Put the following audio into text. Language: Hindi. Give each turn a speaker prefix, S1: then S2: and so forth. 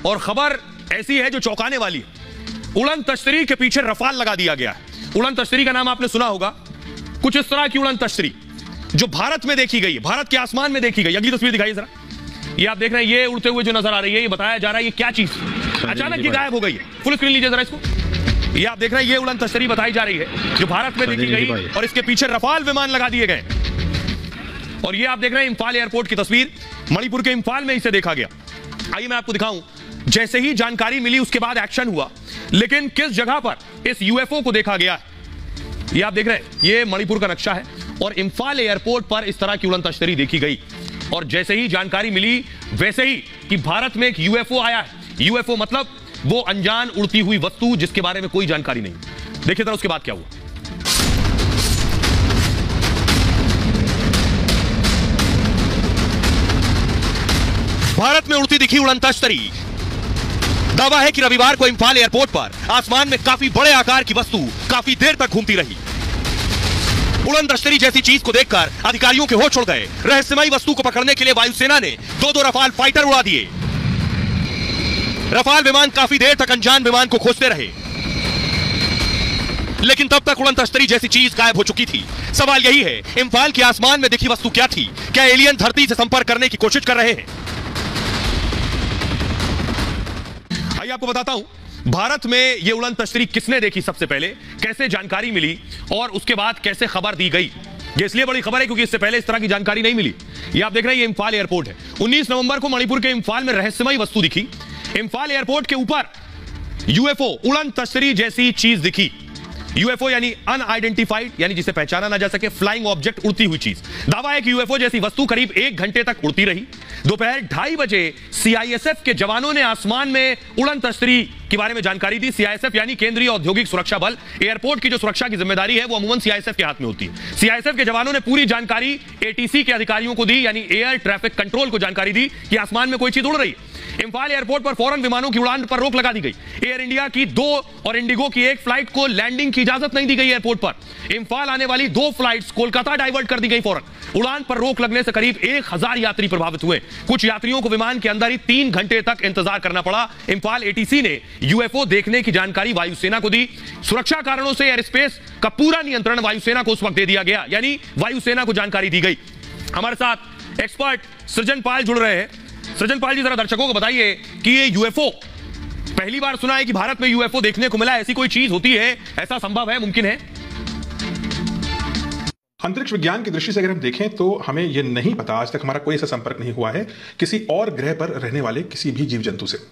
S1: और खबर ऐसी है जो चौंकाने वाली है। उड़न तश्तरी के पीछे रफाल लगा दिया गया है। उड़न तश्तरी का नाम आपने सुना होगा। कुछ इस तरह की उड़न तश्तरी जो भारत में देखी गई, भारत के आसमान में देखी गई। अगली तस्वीर दिखाइए जरा। ये आप देख रहे हैं, ये उड़ते हुए जो नजर आ रही है, ये बताया जा रहा है ये क्या चीज अचानक ये गायब हो गई है। फुल स्क्रीन लीजिए जरा इसको। ये आप देख रहे हैं, ये उड़न तश्तरी बताई जा रही है जो भारत में देखी गई और इसके पीछे रफाल विमान लगा दिए गए। और ये आप देख रहे हैं इंफाल एयरपोर्ट की तस्वीर, मणिपुर के इंफाल में इसे देखा गया। आइए मैं आपको दिखाऊं। जैसे ही जानकारी मिली उसके बाद एक्शन हुआ, लेकिन किस जगह पर इस यूएफओ को देखा गया है ये आप देख रहे हैं। ये मणिपुर का नक्शा है और इंफाल एयरपोर्ट पर इस तरह की उड़न तश्तरी देखी गई। और जैसे ही जानकारी मिली वैसे ही कि भारत में एक यूएफओ आया है। यूएफओ मतलब वो अनजान उड़ती हुई वस्तु जिसके बारे में कोई जानकारी नहीं। देखिए जरा उसके बाद क्या हुआ। भारत में उड़ती दिखी उड़न तश्तरी। दावा है कि रविवार को इंफाल एयरपोर्ट पर आसमान में काफी बड़े आकार की वस्तु काफी देर तक घूमती रही। उड़न तश्तरी जैसी चीज को देखकर अधिकारियों के होश उड़ गए। रहस्यमयी वस्तु को पकड़ने के लिए वायुसेना ने दो रफाल फाइटर उड़ा दिए। रफाल विमान काफी देर तक अनजान विमान को खोजते रहे, लेकिन तब तक उड़न तश्तरी जैसी चीज गायब हो चुकी थी। सवाल यही है, इंफाल के आसमान में दिखी वस्तु क्या थी? क्या एलियन धरती से संपर्क करने की कोशिश कर रहे हैं? आइए आपको बताता हूं भारत में यह उड़न तश्तरी किसने देखी, सबसे पहले कैसे जानकारी मिली और उसके बाद कैसे खबर दी गई। ये इसलिए बड़ी खबर है क्योंकि इससे पहले इस तरह की जानकारी नहीं मिली। ये आप देख रहे हैं, ये इंफाल एयरपोर्ट है। 19 नवंबर को मणिपुर के इंफाल में रहस्यमयी वस्तु दिखी। इंफाल एयरपोर्ट के ऊपर यूएफओ उड़न तश्तरी जैसी चीज दिखी। यूएफओ यानी अनआइडेंटिफाइड, यानी जिसे पहचाना ना जा सके, फ्लाइंग ऑब्जेक्ट, उड़ती हुई चीज। दावा है कि यूएफओ जैसी वस्तु करीब 1 घंटे तक उड़ती रही। दोपहर 2:30 बजे सीआईएसएफ के जवानों ने आसमान में उड़न तश्तरी के बारे में जानकारी दी। सीआईएसएफ यानी केंद्रीय औद्योगिक सुरक्षा बल। एयरपोर्ट की जो सुरक्षा की जिम्मेदारी है वो अमूमन सीआईएसएफ के हाथ में होती है। सीआईएसएफ के जवानों ने पूरी जानकारी एटीसी के अधिकारियों को दी, यानी एयर ट्रैफिक कंट्रोल को जानकारी दी कि आसमान में कोई चीज उड़ रही है। इंफाल एयरपोर्ट पर फौरन विमानों की उड़ान पर रोक लगा दी गई। एयर इंडिया की 2 और इंडिगो की 1 फ्लाइट को लैंडिंग की इजाजत नहीं दी गई एयरपोर्ट पर। इंफाल आने वाली 2 फ्लाइट्स कोलकाता डाइवर्ट कर दी गई फौरन। उड़ान पर रोक लगने से करीब 1000 यात्री प्रभावित हुए। कुछ यात्रियों को विमान के अंदर ही 3 घंटे तक इंतजार करना पड़ा। इंफाल एटीसी ने यूएफओ देखने की जानकारी वायुसेना को दी। सुरक्षा कारणों से एयर स्पेस का पूरा नियंत्रण वायुसेना को उस वक्त दे दिया गया, यानी वायुसेना को जानकारी दी गई। हमारे साथ एक्सपर्ट सृजन पाल जुड़ रहे हैं। सृजन पाल जी, जरा दर्शकों को बताइए कि ये यूएफओ, पहली बार सुना है कि भारत में यूएफओ देखने को मिला। ऐसी कोई चीज होती है? ऐसा संभव है, मुमकिन है?
S2: अंतरिक्ष विज्ञान की दृष्टि से अगर हम देखें तो हमें यह नहीं पता, आज तक हमारा कोई ऐसा संपर्क नहीं हुआ है किसी और ग्रह पर रहने वाले किसी भी जीव जंतु से।